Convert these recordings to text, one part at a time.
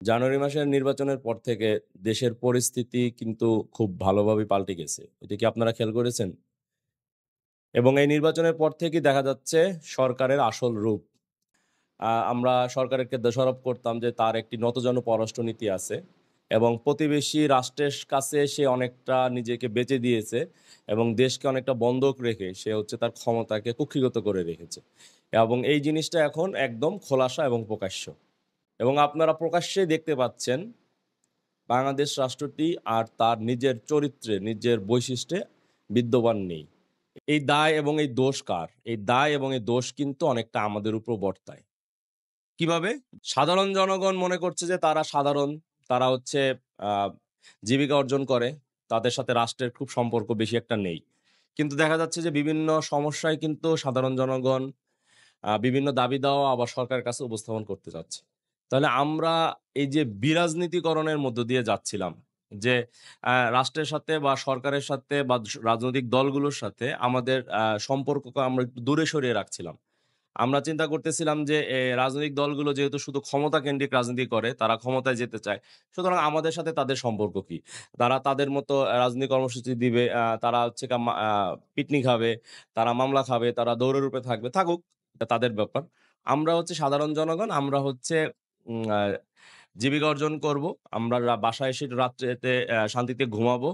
জানুয়ারি মাসের নির্বাচনের পর থেকে দেশের পরিস্থিতি কিন্তু খুব ভালোভাবে পাল্টে গেছে। এটা কি আপনারা খেয়াল করেছেন? এবং এই নির্বাচনের পর থেকেই দেখা যাচ্ছে সরকারের আসল রূপ। আমরা সরকারকে দোষারোপ করতাম যে তার একটি নতজানু পররাষ্ট্রনীতি আছে এবং প্রতিবেশী রাষ্ট্রের কাছে সে অনেকটা নিজেকে বেচে দিয়েছে এবং দেশকে অনেকটা বন্ধক রেখে সে হচ্ছে তার ক্ষমতাকে কুক্ষিগত করে রেখেছে। এবং এই জিনিসটা এখন একদম খোলাসা এবং প্রকাশ্য। এবং আপনারা প্রকাশ্যেই দেখতে পাচ্ছেন বাংলাদেশ রাষ্ট্রটি আর তার নিজের চরিত্রে, নিজের বৈশিষ্ট্যে বিদ্যমান নেই। এই দায় এবং এই দোষ কার? এই দায় এবং এই দোষ কিন্তু অনেকটা আমাদের উপর বর্তায়। কিভাবে? সাধারণ জনগণ মনে করছে যে তারা সাধারণ, তারা হচ্ছে আ জীবিকা অর্জন করে। তাদের সাথে রাষ্ট্রের খুব সম্পর্ক বেশি একটা নেই। কিন্তু দেখা যাচ্ছে যে বিভিন্ন সমস্যায় কিন্তু সাধারণ জনগণ বিভিন্ন দাবি-দাওয়া আবার সরকারের কাছে উপস্থাপন করতে চাচ্ছে। তাহলে আমরা এই যে বিরাজনীতিকরণের মধ্য দিয়ে যাচ্ছিলাম, যে রাষ্ট্রের সাথে বা সরকারের সাথে বা রাজনৈতিক দলগুলোর সাথে আমাদের সম্পর্ককে আমরা একটু দূরে সরিয়ে রাখছিলাম। আমরা চিন্তা করতেছিলাম যে রাজনৈতিক দলগুলো যেহেতু শুধু ক্ষমতা কেন্দ্রিক রাজনীতি করে, তারা ক্ষমতায় যেতে চায়। সুতরাং আমাদের সাথে তাদের সম্পর্ক কি? তারা তাদের মতো রাজনৈতিক কর্মসূচি দিবে, তারা হচ্ছে গিয়ে পিটনি খাবে, তারা মামলা খাবে, তারা দৌড়ের থাকবে। থাকুক, এটা তাদের ব্যাপার। আমরা হচ্ছে সাধারণ জনগণ, আমরা হচ্ছে উম আ জীবিকা অর্জন করব। আমরা বাসায় এসে রাত্রেতে শান্তিতে ঘুমাবো।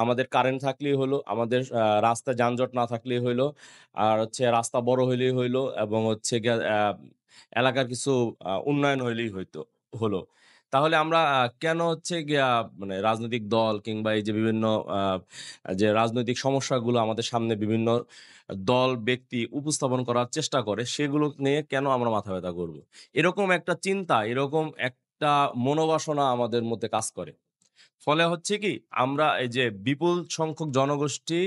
আমাদের কারেন্ট থাকলেই হলো, আমাদের রাস্তায় যানজট না থাকলেই হইলো। আর হচ্ছে রাস্তা বড় হইলেই হইলো এবং হচ্ছে গিয়া এলাকার কিছু উন্নয়ন হইলেই হলো। তাহলে আমরা কেন হচ্ছে গিয়া মানে রাজনৈতিক দল কিংবা এই যে বিভিন্ন আ যে রাজনৈতিক সমস্যাগুলো আমাদের সামনে বিভিন্ন দল, ব্যক্তি উপস্থাপন করার চেষ্টা করে, সেগুলো নিয়ে কেন আমরা মাথা ব্যাথা করব? এরকম একটা চিন্তা, এরকম একটা মনোবাসনা আমাদের মধ্যে কাজ করে। ফলে হচ্ছে কি, আমরা এই যে বিপুল সংখ্যক জনগোষ্ঠী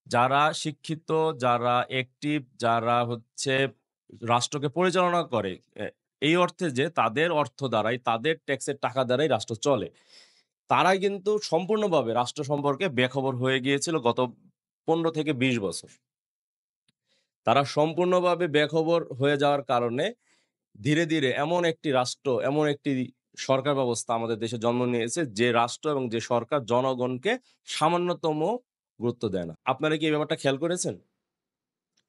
যারা শিক্ষিত, যারা অ্যাক্টিভ, যারা হচ্ছে রাষ্ট্রকে পরিচালনা করে, এ এই অর্থে যে তাদের অর্থ দ্বারাই, তাদের ট্যাক্সের টাকা দ্বারাই রাষ্ট্র চলে। তারাই কিন্তু সম্পূর্ণভাবে রাষ্ট্র সম্পর্কে বেখবর হয়ে গিয়েছিল গত ১৫ থেকে ২০ বছর। তারা সম্পূর্ণভাবে বেখবর হয়ে যাওয়ার কারণে ধীরে ধীরে এমন একটি রাষ্ট্র, এমন একটি সরকার ব্যবস্থা আমাদের দেশে জন্ম নিয়েছে, যে রাষ্ট্র এবং যে সরকার জনগণকে সামান্যতম গুরুত্ব দেয় না। আপনারা কি এই ব্যাপারটা খেয়াল করেছেন?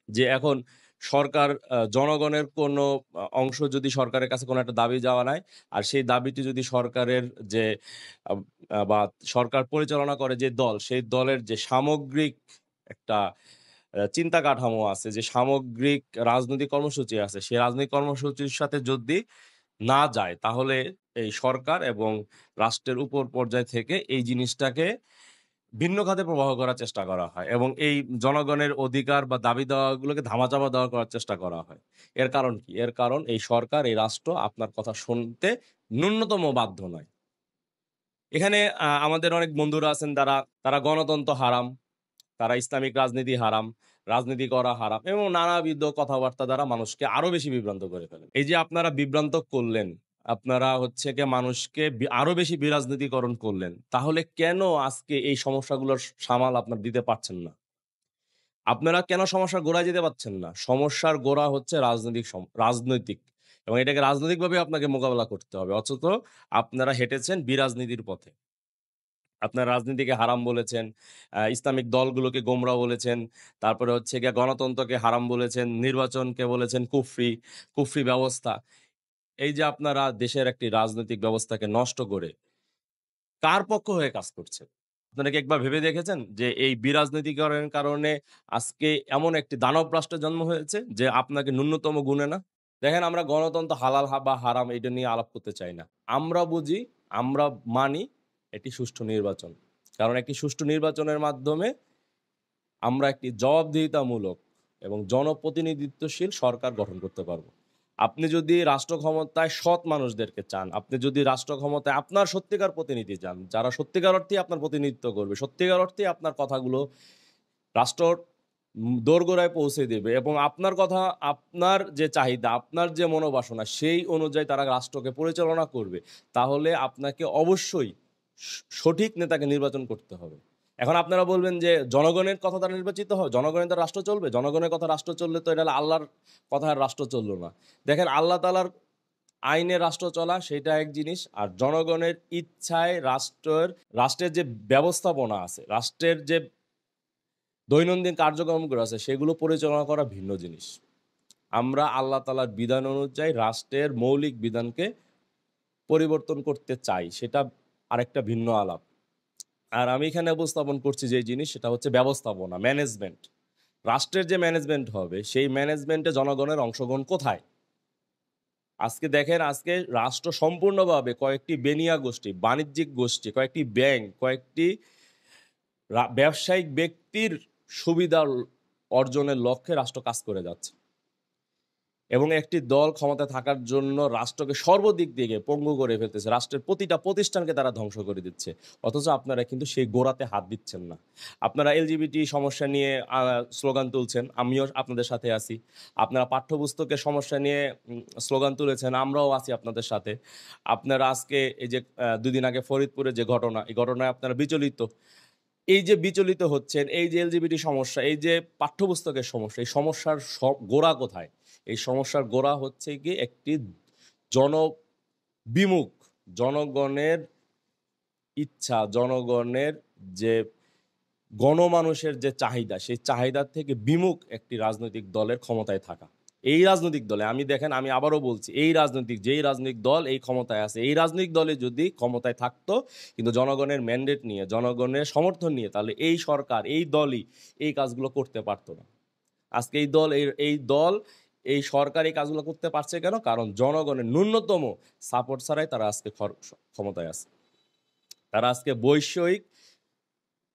যে এখন সরকার জনগণের কোনো অংশ যদি সরকারের কাছে কোনো একটা দাবি জানায়, আর সেই দাবিটি যদি সরকারের যে আব বা সরকার পরিচালনা করে যে দল, সেই দলের যে সামগ্রিক একটা চিন্তা কাঠামো আছে, যে সামগ্রিক রাজনৈতিক কর্মসূচি আছে, সেই রাজনৈতিক কর্মসূচির সাথে যদি না যায়, তাহলে এই সরকার এবং রাষ্ট্রের উপর পর্যায় থেকে এই জিনিসটাকে ভিন্ন খাতে প্রবাহ করার চেষ্টা করা হয় এবং এই জনগণের অধিকার বা দাবি-দাওয়াগুলোকে ধামাচাপা দেওয়া করার চেষ্টা করা হয়। এর কারণ কি? এর কারণ এই সরকার, এই রাষ্ট্র আপনার কথা শুনতে ন্যূনতম বাধ্য নয়। এখানে আমাদের অনেক বন্ধুরা আছেন, তারা গণতন্ত্র হারাম, তারা ইসলামিক রাজনীতি হারাম, রাজনীতি করা হারাম এবং নানাবিধ কথাবার্তা দ্বারা মানুষকে আরো বেশি বিভ্রান্ত করে ফেলেন। এই যে আপনারা বিভ্রান্ত করলেন, আপনারা হচ্ছে গিয়ে মানুষকে আরো বেশি বিরাজনীতিকরণ করলেন। তাহলে কেন আজকে এই সমস্যাগুলোর সামাল আপনারা দিতে পারছেন না? আপনারা কেন সমস্যার গোড়ায় যেতে পারছেন না? সমস্যার গোড়া হচ্ছে রাজনৈতিক, এবং এটাকে রাজনৈতিকভাবে আপনাকে মোকাবেলা করতে হবে। অথচ আপনারা হেঁটেছেন বিরাজনীতির পথে। আপনার রাজনীতিকে হারাম বলেছেন, ইসলামিক দলগুলোকে গোমরা বলেছেন, তারপরে হচ্ছে গিয়ে গণতন্ত্রকে হারাম বলেছেন, নির্বাচনকে বলেছেন কুফরি, কুফরি ব্যবস্থা। এই যে আপনারা দেশের একটি রাজনৈতিক ব্যবস্থাকে নষ্ট করে কার পক্ষ হয়ে কাজ করছেন? আপনারা কি একবার ভেবে দেখেছেন যে এই বিরাজনীতিকরণের কারণে আজকে এমন একটি দানব রাষ্ট্রের জন্ম হয়েছে যে আপনাকে ন্যূনতম গুনে না? দেখেন, আমরা গণতন্ত্র হালাল বা হারাম এটা নিয়ে আলাপ করতে চাই না। আমরা বুঝি, আমরা মানি এটি সুষ্ঠু নির্বাচন। কারণ একটি সুষ্ঠু নির্বাচনের মাধ্যমে আমরা একটি জবাবদিহিতামূলক এবং জনপ্রতিনিধিত্বশীল সরকার গঠন করতে পারব। আপনি যদি রাষ্ট্র ক্ষমতায় সৎ মানুষদেরকে চান, আপনি যদি রাষ্ট্র ক্ষমতায় আপনার সত্যিকার প্রতিনিধি চান, যারা সত্যিকার অর্থেই আপনার প্রতিনিধিত্ব করবে, সত্যিকার অর্থেই আপনার কথাগুলো রাষ্ট্রর দোরগোড়ায় পৌঁছে দেবে এবং আপনার কথা, আপনার যে চাহিদা, আপনার যে মনোবাসনা, সেই অনুযায়ী তারা রাষ্ট্রকে পরিচালনা করবে, তাহলে আপনাকে অবশ্যই সঠিক নেতাকে নির্বাচন করতে হবে। এখন আপনারা বলবেন যে জনগণের কথা দ্বারা নির্বাচিত হয়, জনগণের দ্বারা রাষ্ট্র চলবে। জনগণের কথা রাষ্ট্র চললে তো এটা আল্লাহর কথায় রাষ্ট্র চলল না। দেখেন, আল্লাহ তাআলার আইনে রাষ্ট্র চলা সেটা এক জিনিস, আর জনগণের ইচ্ছায় রাষ্ট্রের যে ব্যবস্থাপনা আছে, রাষ্ট্রের যে দৈনন্দিন কার্যক্রমগুলো আছে সেগুলো পরিচালনা করা ভিন্ন জিনিস। আমরা আল্লাহ তাআলার বিধান অনুযায়ী রাষ্ট্রের মৌলিক বিধানকে পরিবর্তন করতে চাই, সেটা আরেকটা ভিন্ন আলাপ। আর আমি এখানে উপস্থাপন করছি যে জিনিস, সেটা হচ্ছে ব্যবস্থাপনা, ম্যানেজমেন্ট। রাষ্ট্রের যে ম্যানেজমেন্ট হবে সেই ম্যানেজমেন্টে জনগণের অংশগ্রহণ কোথায়? আজকে দেখেন, আজকে রাষ্ট্র সম্পূর্ণভাবে কয়েকটি বেনিয়া গোষ্ঠী, বাণিজ্যিক গোষ্ঠী, কয়েকটি ব্যাংক, কয়েকটি ব্যবসায়িক ব্যক্তির সুবিধা অর্জনের লক্ষ্যে রাষ্ট্র কাজ করে যাচ্ছে, এবং একটি দল ক্ষমতায় থাকার জন্য রাষ্ট্রকে সর্বদিক থেকে পঙ্গু করে ফেলতেছে, রাষ্ট্রের প্রতিটা প্রতিষ্ঠানকে তারা ধ্বংস করে দিচ্ছে। অথচ আপনারা কিন্তু সেই গোড়াতে হাত দিচ্ছেন না। আপনারা এলজিবিটি সমস্যা নিয়ে স্লোগান তুলছেন, আমিও আপনাদের সাথে আছি। আপনারা পাঠ্যপুস্তকের সমস্যা নিয়ে স্লোগান তুলেছেন, আমরাও আছি আপনাদের সাথে। আপনারা আজকে এই যে ২ দিন আগে ফরিদপুরে যে ঘটনা, এই ঘটনায় আপনারা বিচলিত। এই যে বিচলিত হচ্ছেন, এই যে এলজিবিটি সমস্যা, এই যে পাঠ্যপুস্তকের সমস্যা, এই সমস্যার সব গোড়া কোথায়? এই সমস্যার গোড়া হচ্ছে গিয়ে একটি জনবিমুখ, জনগণের ইচ্ছা, জনগণের যে গণমানুষের যে চাহিদা, সেই চাহিদার থেকে বিমুখ একটি রাজনৈতিক দলের ক্ষমতায় থাকা। এই রাজনৈতিক দলে আমি আবারও বলছি, যেই রাজনৈতিক দল এই ক্ষমতায় আছে, এই রাজনৈতিক দলে যদি ক্ষমতায় থাকতো কিন্তু জনগণের ম্যান্ডেট নিয়ে, জনগণের সমর্থন নিয়ে, তাহলে এই সরকার, এই দলই এই কাজগুলো করতে পারতো না। আজকে এই সরকার এই কাজগুলো করতে পারছে কেন? কারণ জনগণের ন্যূনতম সাপোর্ট ছাড়াই তারা আজকে ক্ষমতায় আছে। তারা আজকে বৈষয়িক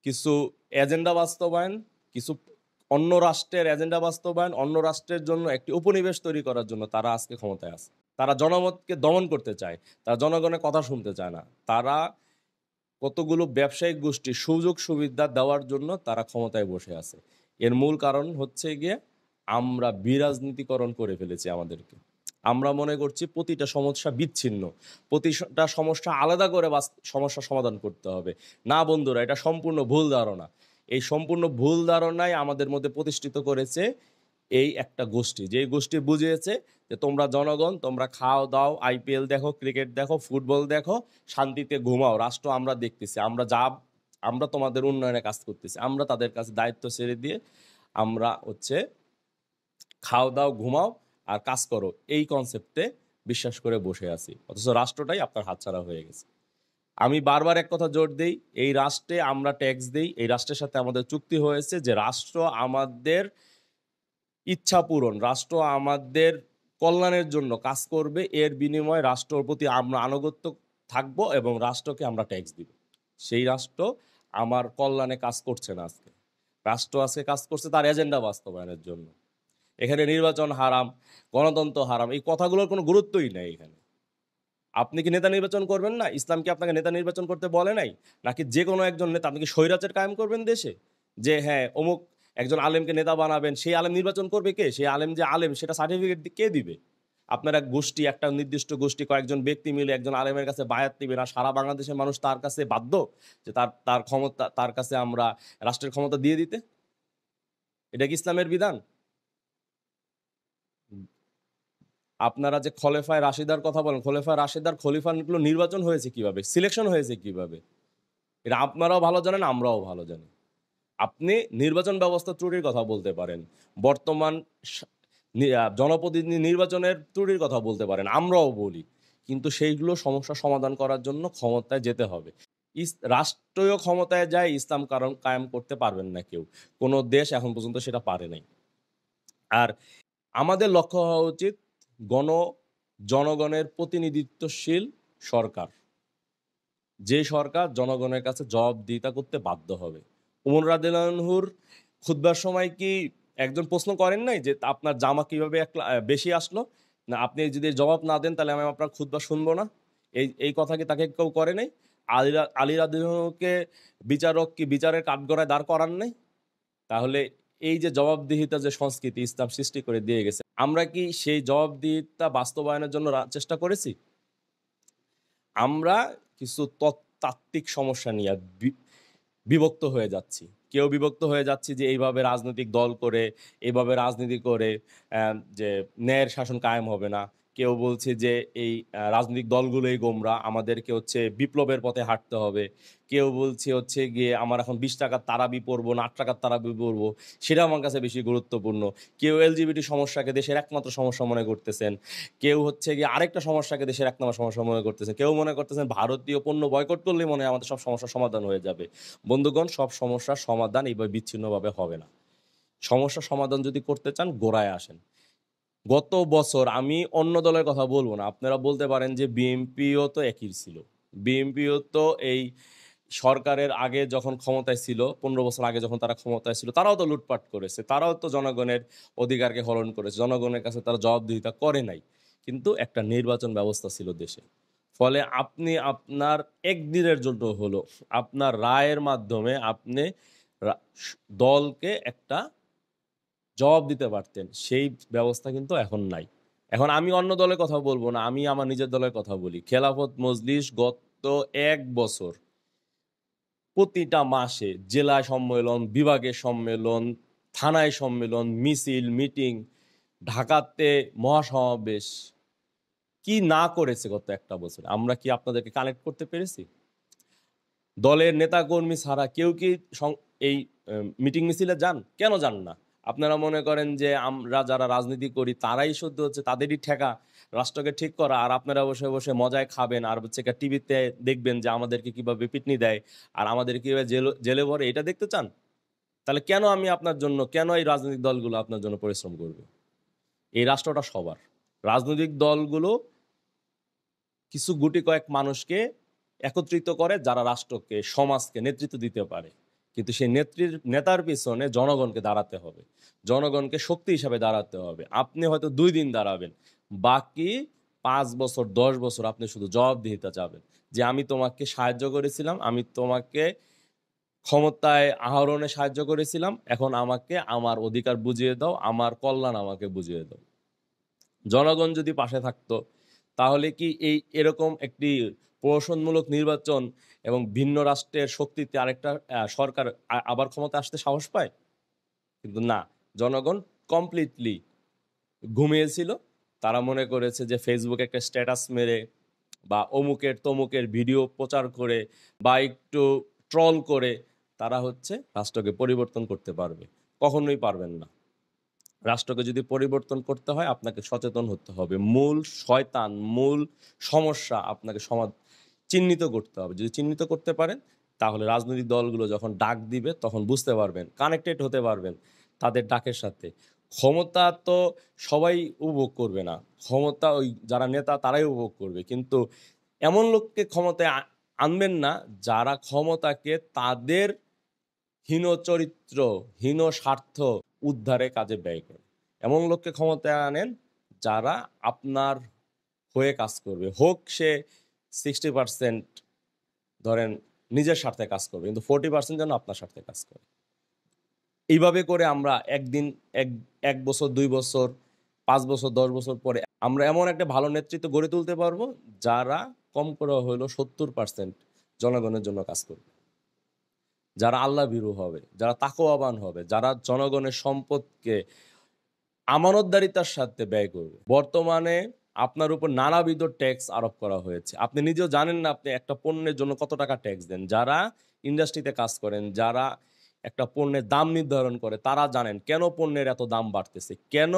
কিছু এজেন্ডা বাস্তবায়ন, কিছু অন্য রাষ্ট্রের এজেন্ডা বাস্তবায়ন, অন্য রাষ্ট্রের জন্য একটি উপনিবেশ তৈরি করার জন্য তারা আজকে ক্ষমতায় আছে। তারা জনমতকে দমন করতে চায়, তারা জনগণের কথা শুনতে চায় না। তারা কতগুলো ব্যবসায়িক গোষ্ঠী সুযোগ সুবিধা দেওয়ার জন্য তারা ক্ষমতায় বসে আছে। এর মূল কারণ হচ্ছে গিয়ে আমরা বিরাজনীতিকরণ করে ফেলেছি আমাদেরকে। আমরা মনে করছি প্রতিটা সমস্যা বিচ্ছিন্ন, প্রতিটা সমস্যা আলাদা করে সমস্যা সমাধান করতে হবে। না বন্ধুরা, এটা সম্পূর্ণ ভুল ধারণা। এই সম্পূর্ণ ভুল ধারণাই আমাদের মধ্যে প্রতিষ্ঠিত করেছে এই একটা গোষ্ঠী, যেই গোষ্ঠী বুঝিয়েছে যে তোমরা জনগণ, তোমরা খাও দাও, আইপিএল দেখো, ক্রিকেট দেখো, ফুটবল দেখো, শান্তিতে ঘুমাও, রাষ্ট্র আমরা দেখতেছি, আমরা তোমাদের উন্নয়নে কাজ করতেছি। আমরা তাদের কাছে দায়িত্ব ছেড়ে দিয়ে আমরা খাও দাও, ঘুমাও আর কাজ করো, এই কনসেপ্টে বিশ্বাস করে বসে আছি। অথচ রাষ্ট্রটাই আপনার হাতছাড়া হয়ে গেছে। আমি বারবার এক কথা জোর দেই, এই রাষ্ট্রে আমরা ট্যাক্স দেই, এই রাষ্ট্রের সাথে আমাদের চুক্তি হয়েছে যে রাষ্ট্র আমাদের ইচ্ছা পূরণ, রাষ্ট্র আমাদের কল্যাণের জন্য কাজ করবে, এর বিনিময়ে রাষ্ট্রের প্রতি আমরা আনুগত্য থাকবো এবং রাষ্ট্রকে আমরা ট্যাক্স দিব। সেই রাষ্ট্র আমার কল্যাণে কাজ করছে না আজকে। রাষ্ট্র আজকে কাজ করছে তার এজেন্ডা বাস্তবায়নের জন্য। এখানে নির্বাচন হারাম, গণতন্ত্র হারাম, এই কথাগুলোর কোনো গুরুত্বই নেই এখানে। আপনি কি নেতা নির্বাচন করবেন না? ইসলাম কি আপনাকে নেতা নির্বাচন করতে বলে নাই? নাকি যে কোনো একজন নেতা, আপনি কি স্বৈরাচার কায়েম করবেন দেশে? যে হ্যাঁ, অমুক একজন আলেমকে নেতা বানাবেন, সেই আলেম নির্বাচন করবে কে? সেই আলেম যে আলেম সেটা সার্টিফিকেট কে দিবে? আপনার এক গোষ্ঠী, একটা নির্দিষ্ট গোষ্ঠী, কয়েকজন ব্যক্তি মিলে একজন আলেমের কাছে বায়াত নিবেন, আর সারা বাংলাদেশের মানুষ তার কাছে বাধ্য যে তার কাছে আমরা রাষ্ট্রের ক্ষমতা দিয়ে দিতে? এটা কি ইসলামের বিধান? আপনারা যে খলিফায়ে রাশিদার কথা বলেন, খলিফায়ে রাশিদার খলিফাগুলো নির্বাচন হয়েছে কিভাবে? সিলেকশন হয়েছে কিভাবে? এটা আপনারাও ভালো জানেন, আমরাও ভালো জানি। আপনি নির্বাচন ব্যবস্থা ত্রুটির কথা বলতে পারেন, বর্তমান জনপ্রতিনিধি নির্বাচনের ত্রুটির কথা বলতে পারেন, আমরাও বলি। কিন্তু সেইগুলো সমস্যা সমাধান করার জন্য ক্ষমতায় যেতে হবে। রাষ্ট্রীয় ক্ষমতায় যায় ইসলাম কারণ কায়েম করতে পারবেন না কেউ। কোনো দেশ এখন পর্যন্ত সেটা পারে নাই। আর আমাদের লক্ষ্য হওয়া উচিত জনগণের প্রতিনিধিত্বশীল সরকার, যে সরকার জনগণের কাছে জবাবদিহিতা করতে বাধ্য হবে। ওমর রাদিয়াল্লাহু আনহুর খুতবার সময় কি একজন প্রশ্ন করেন নাই যে আপনার জামা কিভাবে বেশি আসলো? না, আপনি যদি জবাব না দেন তাহলে আমি আপনার খুতবা শুনবো না। এই কথা কি তাকে কেউ করে নাই? আলী রাদিয়াল্লাহু আনহুকে বিচারক কি বিচারের কাঠগড়ায় দাঁড় করান নাই? তাহলে এই যে জবাবদিহিতা যে সংস্কৃতি ইসলাম সৃষ্টি করে দিয়ে গেছে, আমরা কি সেই জবাবদিহিতা বাস্তবায়নের জন্য চেষ্টা করেছি? আমরা কিছু তাত্ত্বিক সমস্যা নিয়ে বিভক্ত হয়ে যাচ্ছি। কেউ বিভক্ত হয়ে যাচ্ছি যে এইভাবে রাজনৈতিক দল করে, এইভাবে রাজনীতি করে যে ন্যায়ের শাসন কায়েম হবে না। কেউ বলছে যে এই রাজনৈতিক দলগুলোই গোমরা, আমাদেরকে হচ্ছে বিপ্লবের পথে হাঁটতে হবে। কেউ বলছে হচ্ছে গিয়ে আমার এখন ৳২০ র তারাবি পড়বো না ৳৮ র তারাবি পড়বো, সেটা আমার কাছে বেশি গুরুত্বপূর্ণ। কেউ এলজিবিটি সমস্যাকে দেশের একমাত্র সমস্যা মনে করতেছেন। কেউ হচ্ছে গিয়ে আরেকটা সমস্যাকে দেশের এক নম্বর সমস্যা মনে করতেছেন। কেউ মনে করতেছেন ভারতীয় পণ্য বয়কট করলেই মনে হয় আমাদের সব সমস্যার সমাধান হয়ে যাবে। বন্ধুগণ, সব সমস্যার সমাধান এইভাবে বিচ্ছিন্নভাবে হবে না। সমস্যার সমাধান যদি করতে চান গোড়ায় আসেন। গত বছর আমি অন্য দলের কথা বলব না। আপনারা বলতে পারেন যে বিএনপিও তো একই ছিল। বিএনপিও তো এই সরকারের আগে যখন ক্ষমতায় ছিল, ১৫ বছর আগে যখন তারা ক্ষমতায় ছিল, তারাও তো লুটপাট করেছে। তারাও তো জনগণের অধিকারকে হরণ করেছে। জনগণের কাছে তারা জবাবদিহিতা করে নাই। কিন্তু একটা নির্বাচন ব্যবস্থা ছিল দেশে। ফলে আপনি আপনার একদিনের জন্য হলো আপনার রায়ের মাধ্যমে আপনি রা স দলকে একটা জবাব দিতে পারতেন। সেই ব্যবস্থা কিন্তু এখন নাই। এখন আমি অন্য দলের কথা বলব না। আমি আমার নিজের দলের কথা বলি। খেলাফত মজলিস গত ১ বছর প্রতিটা মাসে জেলায় সম্মেলন, বিভাগের সম্মেলন, থানায় সম্মেলন, মিছিল, মিটিং, ঢাকাতে মহাসমাবেশ, কি না করেছে গত একটা বছরে? আমরা কি আপনাদেরকে কানেক্ট করতে পেরেছি? দলের নেতাকর্মী ছাড়া কেউ কি এই মিটিং মিছিলে যান? কেন যান না? আপনারা মনে করেন যে আমরা যারা রাজনীতি করি তারাই শুধু হচ্ছে তাদেরই ঠেকা রাষ্ট্রকে ঠিক করা, আর আপনারা বসে, বসে মজায় খাবেন আর হচ্ছে গিয়ে টিভিতে দেখবেন যে আমাদেরকে কিভাবে পিটনি দেয় আর আমাদের কিভাবে জেলে ভরে, এটা দেখতে চান? তাহলে কেন আমি আপনার জন্য, কেন এই রাজনৈতিক দলগুলো আপনার জন্য পরিশ্রম করবে? এই রাষ্ট্রটা সবার। রাজনৈতিক দলগুলো কিছু গুটি কয়েক মানুষকে একত্রিত করে যারা রাষ্ট্রকে, সমাজকে নেতৃত্ব দিতে পারে। কিন্তু সেই নেতার পিছনে জনগণকে দাঁড়াতে হবে। জনগণকে শক্তি হিসাবে দাঁড়াতে হবে। আপনি হয়তো ২ দিন দাঁড়াবেন। বাকি ৫ বছর, ১০ বছর আপনি শুধু জবাবদিহিতা চাবেন। যে আমি তোমাকে সাহায্য করেছিলাম, আমি তোমাকে ক্ষমতায় আহরণে সাহায্য করেছিলাম। এখন আমাকে আমার অধিকার বুঝিয়ে দাও, আমার কল্যাণ আমাকে বুঝিয়ে দাও। জনগণ যদি পাশে থাকতো তাহলে কি এরকম একটি প্রহসনমূলক নির্বাচন এবং ভিন্ন রাষ্ট্রের শক্তিতে আরেকটা সরকার আবার ক্ষমতায় আসতে সাহস পায়? কিন্তু না, জনগণ কমপ্লিটলি ঘুমিয়েছিল। তারা মনে করেছে যে ফেসবুকে একটা স্ট্যাটাস মেরে বা অমুকের তমুকের ভিডিও প্রচার করে বা একটু ট্রল করে তারা হচ্ছে রাষ্ট্রকে পরিবর্তন করতে পারবে। কখনোই পারবেন না। রাষ্ট্রকে যদি পরিবর্তন করতে হয় আপনাকে সচেতন হতে হবে। মূল শয়তান, মূল সমস্যা আপনাকে চিহ্নিত করতে হবে। যদি চিহ্নিত করতে পারেন তাহলে রাজনৈতিক দলগুলো যখন ডাক দিবে তখন বুঝতে পারবেন, কানেক্টেড হতে পারবেন তাদের ডাকের সাথে। ক্ষমতা তো সবাই উপভোগ করবে না। ক্ষমতা ওই যারা নেতা তারাই উপভোগ করবে। কিন্তু এমন লোককে ক্ষমতায় আনবেন না যারা ক্ষমতাকে তাদের হীন চরিত্র, হীন স্বার্থ উদ্ধারে কাজে ব্যয় করে। এমন লোককে ক্ষমতায় আনেন যারা আপনার হয়ে কাজ করবে। হোক সে 60% ধরেন নিজের স্বার্থে কাজ করবে। কিন্তু 40% যেন আপনার স্বার্থে কাজ করে। এইভাবে করে আমরা একদিন ১ বছর, ২ বছর, ৫ বছর, ১০ বছর পরে আমরা এমন একটা ভালো নেতৃত্ব গড়ে তুলতে পারবো যারা কম করে হইলেও ৭০% জনগণের জন্য কাজ করবে। যারা আল্লাহ ভীরু হবে, যারা তাকওয়াবান হবে, যারা জনগণের সম্পদকে আমানতদারিতার সাথে ব্যয় করবে। বর্তমানে আপনার উপর নানাবিধ ট্যাক্স আরোপ করা হয়েছে। আপনি নিজেও জানেন না আপনি একটা পণ্যের জন্য কত টাকা ট্যাক্স দেন। যারা ইন্ডাস্ট্রিতে কাজ করেন, যারা একটা পণ্যের দাম নির্ধারণ করে তারা জানেন কেন পণ্যের এত দাম বাড়তেছে, কেন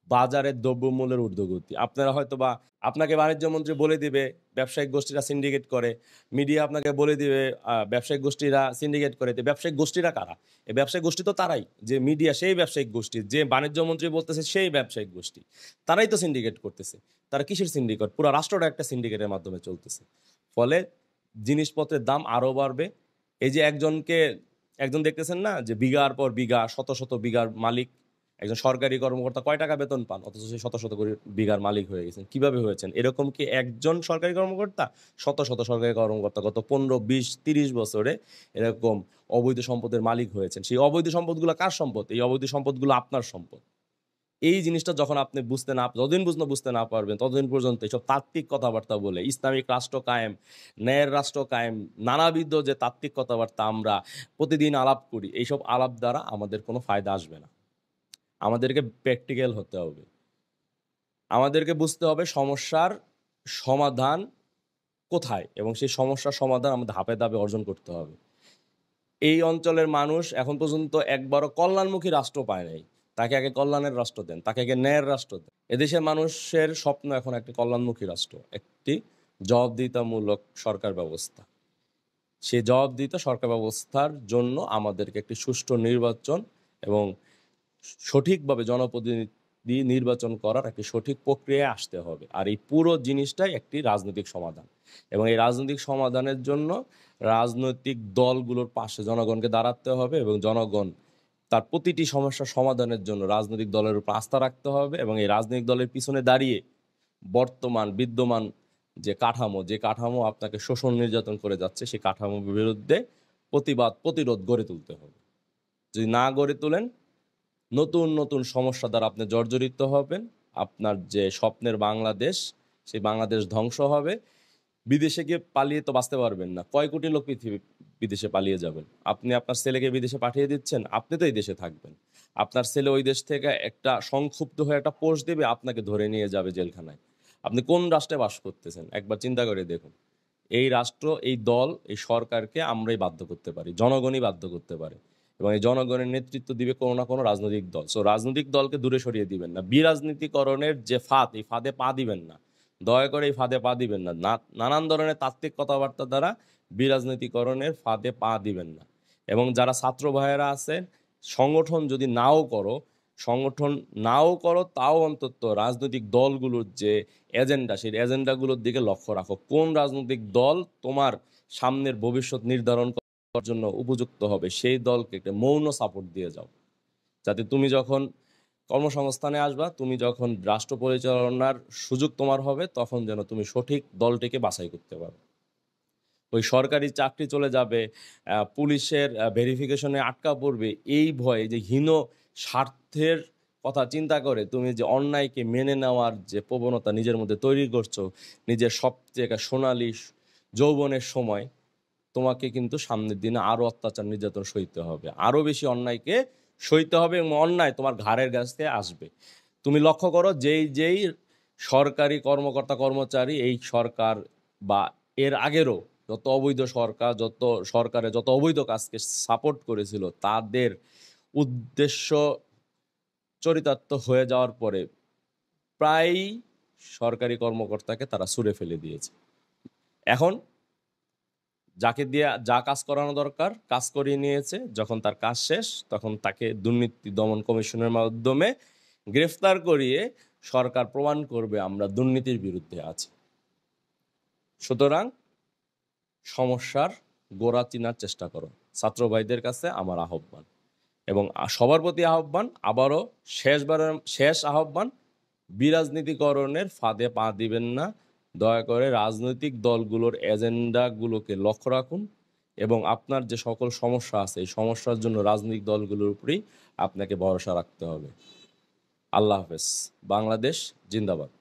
বাজারের দ্রব্যমূল্যের ঊর্ধ্বগতি। আপনারা হয়তোবা আপনাকে বাণিজ্য মন্ত্রী বলে দিবে ব্যবসায়িক গোষ্ঠীরা সিন্ডিকেট করে, মিডিয়া আপনাকে বলে দিবে ব্যবসায়িক গোষ্ঠীরা সিন্ডিকেট করে। তো ব্যবসায়িক গোষ্ঠীরা কারা? এই ব্যবসায়িক গোষ্ঠী তো তারাই। যে মিডিয়া সেই ব্যবসায়িক গোষ্ঠী, যে বাণিজ্য মন্ত্রী বলতেছে সেই ব্যবসায়িক গোষ্ঠী। তারাই তো সিন্ডিকেট করতেছে। তারা কিসের সিন্ডিকেট? পুরা রাষ্ট্রটা একটা সিন্ডিকেটের মাধ্যমে চলতেছে। ফলে জিনিসপত্রের দাম আরো বাড়বে। এই যে একজন দেখতেছেন না যে বিঘার পর বিঘা, শত, শত বিঘার মালিক। একজন সরকারি কর্মকর্তা কয় টাকা বেতন পান? অথচ সে শত, শত করে বিঘার মালিক হয়ে গেছেন। কিভাবে হয়েছেন? এরকম কি একজন সরকারি কর্মকর্তা? শত, শত সরকারি কর্মকর্তা গত ১৫, ২০, ৩০ বছরে এরকম অবৈধ সম্পদের মালিক হয়েছেন। সেই অবৈধ সম্পদগুলো কার সম্পদ? এই অবৈধ সম্পদগুলো আপনার সম্পদ। এই জিনিসটা যখন আপনি যতদিন বুঝতে না পারবেন ততদিন পর্যন্ত এইসব তাত্ত্বিক কথাবার্তা বলে ইসলামিক রাষ্ট্র কায়েম, ন্যায়ের রাষ্ট্র কায়েম, নানাবিধ যে তাত্ত্বিক কথাবার্তা আমরা প্রতিদিন আলাপ করি, এইসব আলাপ দ্বারা আমাদের কোনো ফায়দা আসবে না। আমাদেরকে প্র্যাকটিক্যাল হতে হবে। আমাদেরকে বুঝতে হবে সমস্যার সমাধান কোথায় এবং সেই সমস্যার সমাধান আমাদের ধাপে ধাপে অর্জন করতে হবে। এই অঞ্চলের মানুষ এখন পর্যন্ত একবারও কল্যাণমুখী রাষ্ট্র পায় নাই। তাকে আগে কল্যাণের রাষ্ট্র দেন, তাকে আগে ন্যায়ের রাষ্ট্র দেন। এদেশের মানুষের স্বপ্ন এখন একটি কল্যাণমুখী রাষ্ট্র, একটি জবাবদিহিতামূলক সরকার ব্যবস্থা। সেই জবাবদিহিতা সরকার ব্যবস্থার জন্য আমাদেরকে একটি সুষ্ঠু নির্বাচন এবং সঠিকভাবে জনপ্রতিনিধি নির্বাচন করার একটি সঠিক প্রক্রিয়ায় আসতে হবে। আর এই পুরো জিনিসটাই একটি রাজনৈতিক সমাধান এবং এই রাজনৈতিক সমাধানের জন্য রাজনৈতিক দলগুলোর পাশে জনগণকে দাঁড়াতে হবে এবং জনগণ তার প্রতিটি সমস্যার সমাধানের জন্য রাজনৈতিক দলের উপর আস্থা রাখতে হবে এবং এই রাজনৈতিক দলের পিছনে দাঁড়িয়ে বিদ্যমান যে কাঠামো আপনাকে শোষণ নির্যাতন করে যাচ্ছে সেই কাঠামোর বিরুদ্ধে প্রতিরোধ গড়ে তুলতে হবে। যদি না গড়ে তোলেন, নতুন নতুন সমস্যা দ্বারা আপনি জর্জরিত হবেন। আপনার যে স্বপ্নের বাংলাদেশ, সেই বাংলাদেশ ধ্বংস হবে। বিদেশে গিয়ে পালিয়ে তো বাঁচতে পারবেন না। কয় কোটি লোক বিদেশে পালিয়ে যাবেন? আপনি আপনার ছেলেকে বিদেশে পাঠিয়ে দিচ্ছেন, আপনি তো এই দেশে থাকবেন। আপনার ছেলে ওই দেশ থেকে একটা সংক্ষুব্ধ হয়ে একটা পোস্ট দেবে, আপনাকে ধরে নিয়ে যাবে জেলখানায়। আপনি কোন রাষ্ট্রে বাস করতেছেন একবার চিন্তা করে দেখুন। এই রাষ্ট্র, এই দল, এই সরকারকে আমরাই বাধ্য করতে পারি, জনগণই বাধ্য করতে পারে এবং এই জনগণের নেতৃত্ব দিবে কোনো না কোনো রাজনৈতিক দল। সো রাজনৈতিক দলকে দূরে সরিয়ে দিবেন না। বিরাজনীতিকরণের যে ফাঁদ, এই ফাঁদে পা দিবেন না। দয়া করে এই ফাঁদে পা দিবেন না। নানান ধরনের তাত্ত্বিক কথাবার্তা দ্বারা বিরাজনীতিকরণের ফাঁদে পা দিবেন না। এবং যারা ছাত্র ভাইয়েরা আছেন, সংগঠন নাও করো তাও অন্তত রাজনৈতিক দলগুলোর যে এজেন্ডা, সেই এজেন্ডাগুলোর দিকে লক্ষ্য রাখো। কোন রাজনৈতিক দল তোমার সামনের ভবিষ্যৎ নির্ধারণ করার জন্য উপযুক্ত হবে, সেই দলকে একটা মৌন সাপোর্ট দিয়ে যাও, যাতে তুমি যখন কর্মসংস্থানে আসবা, তুমি যখন রাষ্ট্র পরিচালনার সুযোগ তোমার হবে, তখন যেন তুমি সঠিক দলটিকে বাছাই করতে পারো। ওই সরকারি চাকরি চলে যাবে, পুলিশের ভেরিফিকেশনে আটকা পড়বে, এই ভয়ে যে হীন স্বার্থের কথা চিন্তা করে তুমি যে অন্যায়কে মেনে নেওয়ার যে প্রবণতা নিজের মধ্যে তৈরি করছো, নিজের সবচেয়ে সোনালি যৌবনের সময়, তোমাকে কিন্তু সামনের দিনে আরও অত্যাচার নির্যাতন সইতে হবে, আরও বেশি অন্যায়কে সইতে হবে এবং অন্যায় তোমার ঘাড়ের কাছে আসবে। তুমি লক্ষ্য করো, যেই সরকারি কর্মকর্তা কর্মচারী এই সরকার বা এর আগেরও যত অবৈধ সরকার, সরকারের যত অবৈধ কাজকে সাপোর্ট করেছিল, তাদের উদ্দেশ্য চরিতার্থ হয়ে যাওয়ার পরে প্রায় সরকারি কর্মকর্তাকে তারা ছুঁড়ে ফেলে দিয়েছে। এখন যাকে দিয়ে যা কাজ করানো দরকার কাজ করিয়ে নিয়েছে, যখন তার কাজ শেষ তখন তাকে দুর্নীতি দমন কমিশনের মাধ্যমে গ্রেফতার করিয়ে সরকার প্রমাণ করবে আমরা দুর্নীতির বিরুদ্ধে আছি। সুতরাং সমস্যার গোড়া চিনার চেষ্টা করো। ছাত্র ভাইদের কাছে আমার আহ্বান এবং সবার প্রতি আহ্বান, আবারও শেষ আহ্বান, বিরাজনীতিকরণের ফাঁদে পা দিবেন না। দয়া করে রাজনৈতিক দলগুলোর এজেন্ডাগুলোকে লক্ষ্য রাখুন এবং আপনার যে সকল সমস্যা আছে এই সমস্যার জন্য রাজনৈতিক দলগুলোর উপরেই আপনাকে ভরসা রাখতে হবে। আল্লাহ হাফেজ। বাংলাদেশ জিন্দাবাদ।